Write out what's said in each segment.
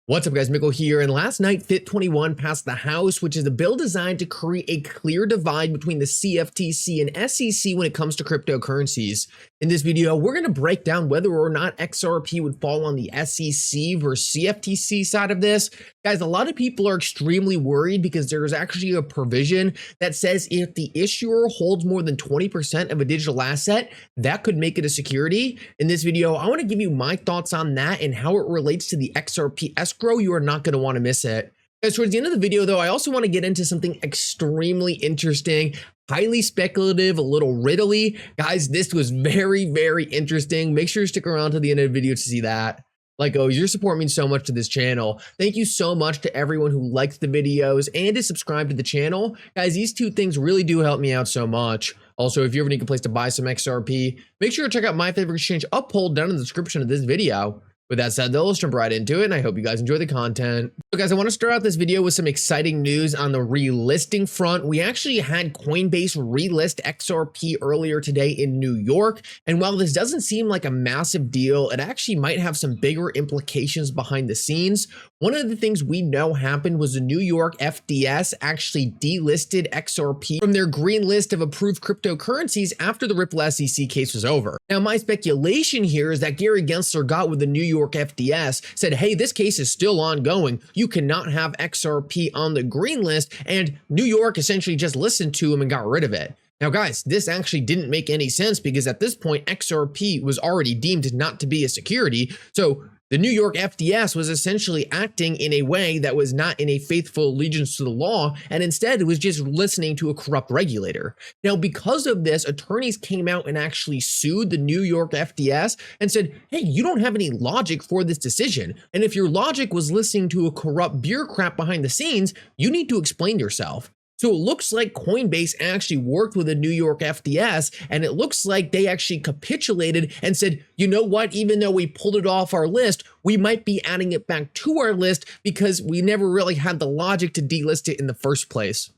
What's up guys, Mickle here, and last night FIT21 passed the House, which is a bill designed to create a clear divide between the CFTC and SEC when it comes to cryptocurrencies. In this video, we're going to break down whether or not XRP would fall on the SEC versus CFTC side of this. Guys, a lot of people are extremely worried because there is actually a provision that says if the issuer holds more than 20% of a digital asset, that could make it a security. In this video, I want to give you my thoughts on that and how it relates to the XRP escrow. You are not going to want to miss it. Guys, towards the end of the video though, I also want to get into something extremely interesting, highly speculative, a little riddly. Guys, this was very, very interesting. Make sure you stick around to the end of the video to see that. Your support means so much to this channel. Thank you so much to everyone who likes the videos and is subscribed to the channel. Guys, these two things really do help me out so much. Also, if you ever need a place to buy some XRP, make sure to check out my favorite exchange Uphold down in the description of this video. With that said, though, let's jump right into it, and I hope you guys enjoy the content. So guys, I want to start out this video with some exciting news on the relisting front. We actually had Coinbase relist XRP earlier today in New York, and while this doesn't seem like a massive deal, it actually might have some bigger implications behind the scenes. One of the things we know happened was the New York FDS actually delisted XRP from their green list of approved cryptocurrencies after the Ripple SEC case was over. Now, my speculation here is that Gary Gensler got with the New York FDS, said, hey, this case is still ongoing. You cannot have XRP on the green list. And New York essentially just listened to him and got rid of it. Now, guys, this actually didn't make any sense because at this point, XRP was already deemed not to be a security. So the New York FDS was essentially acting in a way that was not in a faithful allegiance to the law, and instead was just listening to a corrupt regulator. Now, because of this, attorneys came out and actually sued the New York FDS and said, hey, you don't have any logic for this decision. And if your logic was listening to a corrupt bureaucrat behind the scenes, you need to explain yourself. So it looks like Coinbase actually worked with the New York FDS, and it looks like they actually capitulated and said, you know what, even though we pulled it off our list, we might be adding it back to our list because we never really had the logic to delist it in the first place.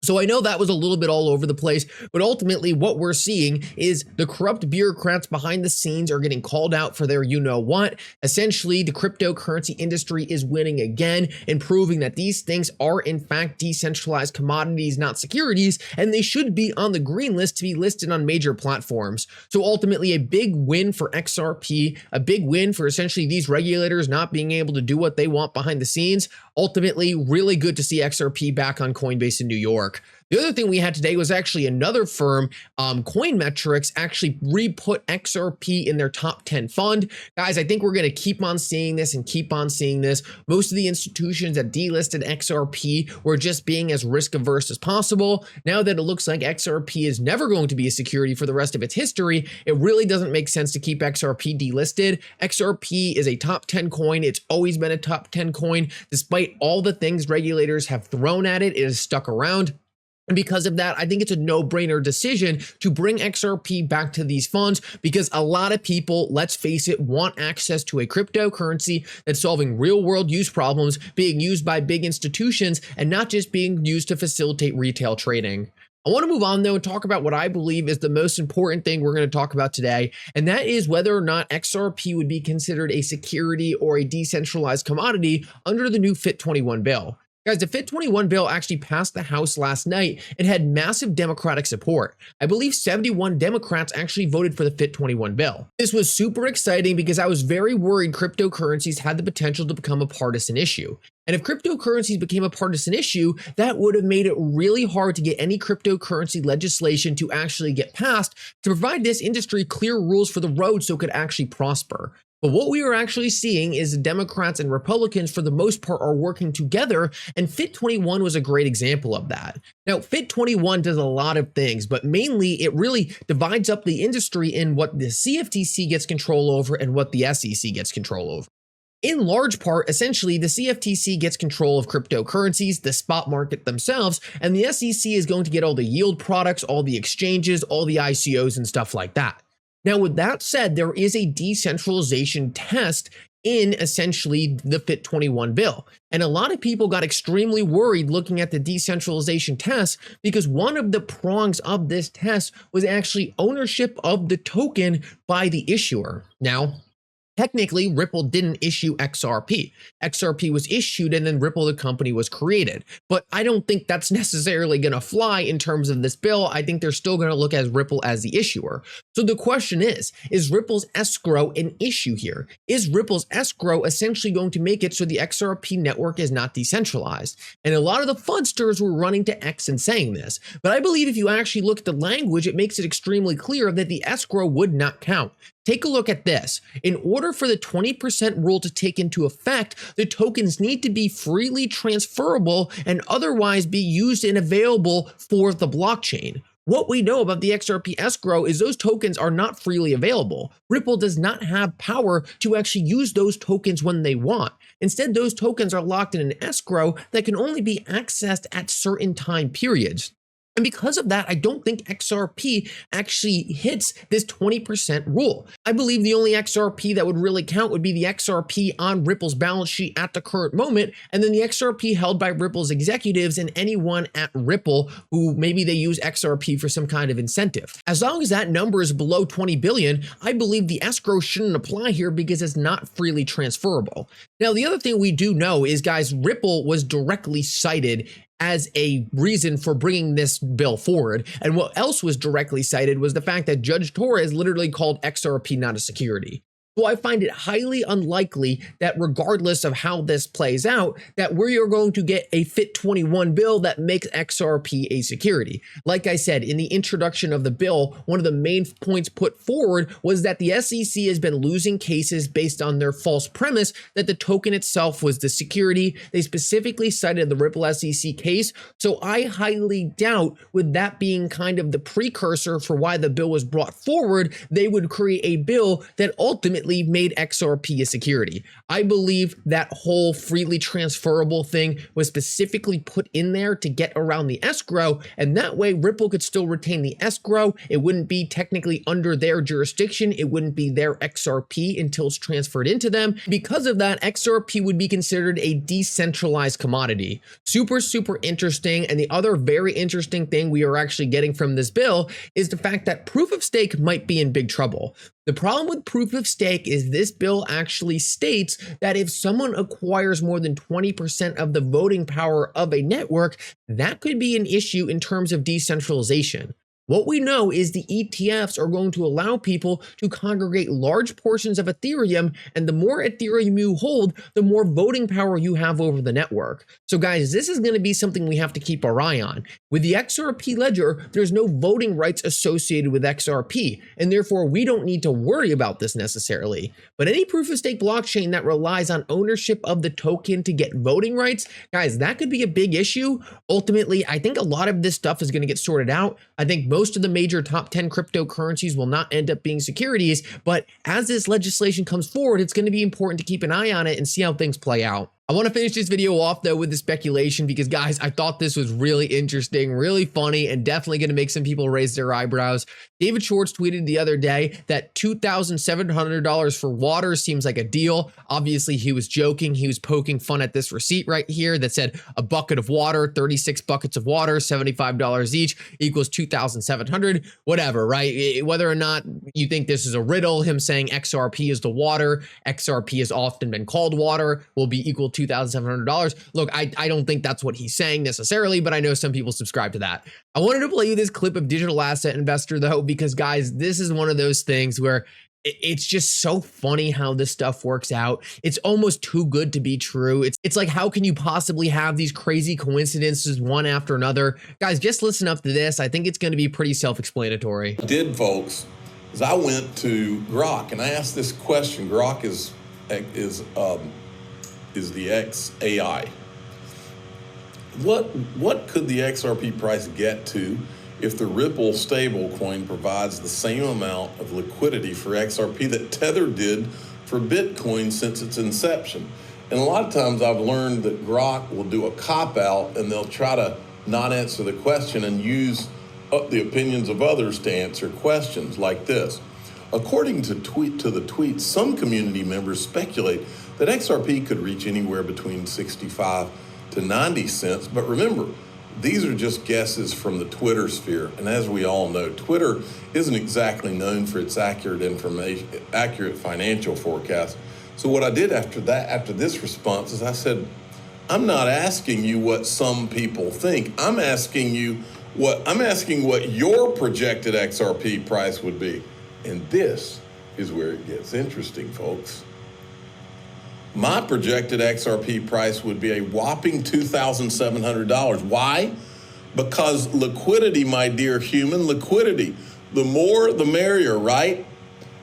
So I know that was a little bit all over the place, but ultimately what we're seeing is the corrupt bureaucrats behind the scenes are getting called out for their you-know-what. Essentially, the cryptocurrency industry is winning again and proving that these things are in fact decentralized commodities, not securities, and they should be on the green list to be listed on major platforms. So ultimately a big win for XRP, a big win for essentially these regulators not being able to do what they want behind the scenes. Ultimately, really good to see XRP back on Coinbase in New York. The other thing we had today was actually another firm, Coinmetrics, actually re-put XRP in their top 10 fund. Guys, I think we're going to keep on seeing this and keep on seeing this. Most of the institutions that delisted XRP were just being as risk averse as possible. Now that it looks like XRP is never going to be a security for the rest of its history, it really doesn't make sense to keep XRP delisted. XRP is a top 10 coin. It's always been a top 10 coin. Despite all the things regulators have thrown at it, it has stuck around. And because of that, I think it's a no-brainer decision to bring XRP back to these funds because a lot of people, let's face it, want access to a cryptocurrency that's solving real-world use problems, being used by big institutions, and not just being used to facilitate retail trading. I want to move on though and talk about what I believe is the most important thing we're going to talk about today, and that is whether or not XRP would be considered a security or a decentralized commodity under the new FIT21 bill. Guys, the FIT21 bill actually passed the House last night and had massive Democratic support. I believe 71 Democrats actually voted for the FIT21 bill. This was super exciting because I was very worried cryptocurrencies had the potential to become a partisan issue. And if cryptocurrencies became a partisan issue, that would have made it really hard to get any cryptocurrency legislation to actually get passed to provide this industry clear rules for the road so it could actually prosper. But what we are actually seeing is the Democrats and Republicans, for the most part, are working together, and FIT21 was a great example of that. Now, FIT21 does a lot of things, but mainly it really divides up the industry in what the CFTC gets control over and what the SEC gets control over. In large part, essentially, the CFTC gets control of cryptocurrencies, the spot market themselves, and the SEC is going to get all the yield products, all the exchanges, all the ICOs, and stuff like that. Now, with that said, there is a decentralization test in essentially the FIT21 bill. And a lot of people got extremely worried looking at the decentralization test because one of the prongs of this test was actually ownership of the token by the issuer. Now, Technically, Ripple didn't issue XRP. XRP was issued and then Ripple, the company, was created. But I don't think that's necessarily going to fly in terms of this bill. I think they're still going to look at Ripple as the issuer. So the question is Ripple's escrow an issue here? Is Ripple's escrow essentially going to make it so the XRP network is not decentralized? And a lot of the fundsters were running to X and saying this. But I believe if you actually look at the language, it makes it extremely clear that the escrow would not count. Take a look at this. In order for the 20% rule to take into effect, the tokens need to be freely transferable and otherwise be used and available for the blockchain. What we know about the XRP escrow is those tokens are not freely available. Ripple does not have power to actually use those tokens when they want. Instead, those tokens are locked in an escrow that can only be accessed at certain time periods. And because of that, I don't think XRP actually hits this 20% rule. I believe the only XRP that would really count would be the XRP on Ripple's balance sheet at the current moment, and then the XRP held by Ripple's executives and anyone at Ripple who maybe they use XRP for some kind of incentive. As long as that number is below 20 billion, I believe the escrow shouldn't apply here because it's not freely transferable. Now, the other thing we do know is, guys, Ripple was directly cited as a reason for bringing this bill forward. And what else was directly cited was the fact that Judge Torres literally called XRP not a security. So I find it highly unlikely that regardless of how this plays out, that we are going to get a FIT21 bill that makes XRP a security. Like I said, in the introduction of the bill, one of the main points put forward was that the SEC has been losing cases based on their false premise that the token itself was the security. They specifically cited the Ripple SEC case. So I highly doubt, with that being kind of the precursor for why the bill was brought forward, they would create a bill that ultimately made XRP a security. I believe that whole freely transferable thing was specifically put in there to get around the escrow, and that way Ripple could still retain the escrow. It wouldn't be technically under their jurisdiction. It wouldn't be their XRP until it's transferred into them. Because of that, XRP would be considered a decentralized commodity. Super, super interesting. And the other very interesting thing we are actually getting from this bill is the fact that proof of stake might be in big trouble. The problem with proof of stake is this bill actually states that if someone acquires more than 20% of the voting power of a network, that could be an issue in terms of decentralization. What we know is the ETFs are going to allow people to congregate large portions of Ethereum, and the more Ethereum you hold, the more voting power you have over the network. So guys, this is going to be something we have to keep our eye on. With the XRP ledger, there's no voting rights associated with XRP, and therefore we don't need to worry about this necessarily. But any proof of stake blockchain that relies on ownership of the token to get voting rights, guys, that could be a big issue. Ultimately, I think a lot of this stuff is going to get sorted out. I think most of the major top 10 cryptocurrencies will not end up being securities, but as this legislation comes forward, it's going to be important to keep an eye on it and see how things play out. I want to finish this video off though with the speculation because, guys, I thought this was really interesting, really funny, and definitely going to make some people raise their eyebrows. David Schwartz tweeted the other day that $2,700 for water seems like a deal. Obviously, he was joking. He was poking fun at this receipt right here that said a bucket of water, 36 buckets of water, $75 each equals $2,700, whatever, right? Whether or not you think this is a riddle, him saying XRP is the water, XRP has often been called water, will be equal to $2,700. Look, I don't think that's what he's saying necessarily, but I know some people subscribe to that. I wanted to play you this clip of Digital Asset Investor though, because guys, this is one of those things where it's just so funny how this stuff works out. It's almost too good to be true. It's like, how can you possibly have these crazy coincidences one after another? Guys, just listen up to this. I think it's going to be pretty self-explanatory. Folks, is I went to Grok and I asked this question. Grok is the XAI. What could the XRP price get to if the Ripple stablecoin provides the same amount of liquidity for XRP that Tether did for Bitcoin since its inception? And a lot of times I've learned that Grok will do a cop-out and they'll try to not answer the question and use the opinions of others to answer questions like this. According to the tweet, some community members speculate that XRP could reach anywhere between 65 to 90 cents. But remember, These are just guesses from the Twitter sphere, and as we all know, Twitter isn't exactly known for its accurate financial forecast. So what I did after this response is I said, I'm not asking you what some people think. I'm asking what your projected XRP price would be. And this is where it gets interesting, folks. My projected XRP price would be a whopping $2,700. Why? Because liquidity, my dear human, liquidity. The more, the merrier, right?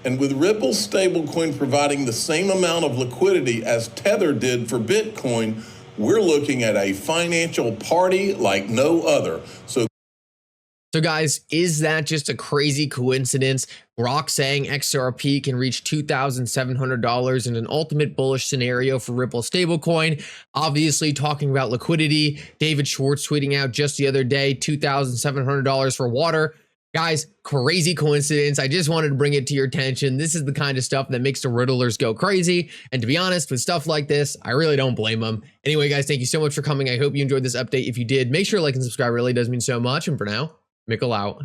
And with Ripple stablecoin providing the same amount of liquidity as Tether did for Bitcoin, we're looking at a financial party like no other. So guys, is that just a crazy coincidence? Brock saying XRP can reach $2,700 in an ultimate bullish scenario for Ripple stablecoin. Obviously talking about liquidity. David Schwartz tweeting out just the other day, $2,700 for water. Guys, crazy coincidence. I just wanted to bring it to your attention. This is the kind of stuff that makes the riddlers go crazy. And to be honest, with stuff like this, I really don't blame them. Anyway, guys, thank you so much for coming. I hope you enjoyed this update. If you did, make sure to like and subscribe. It really does mean so much. And for now, Mickle out.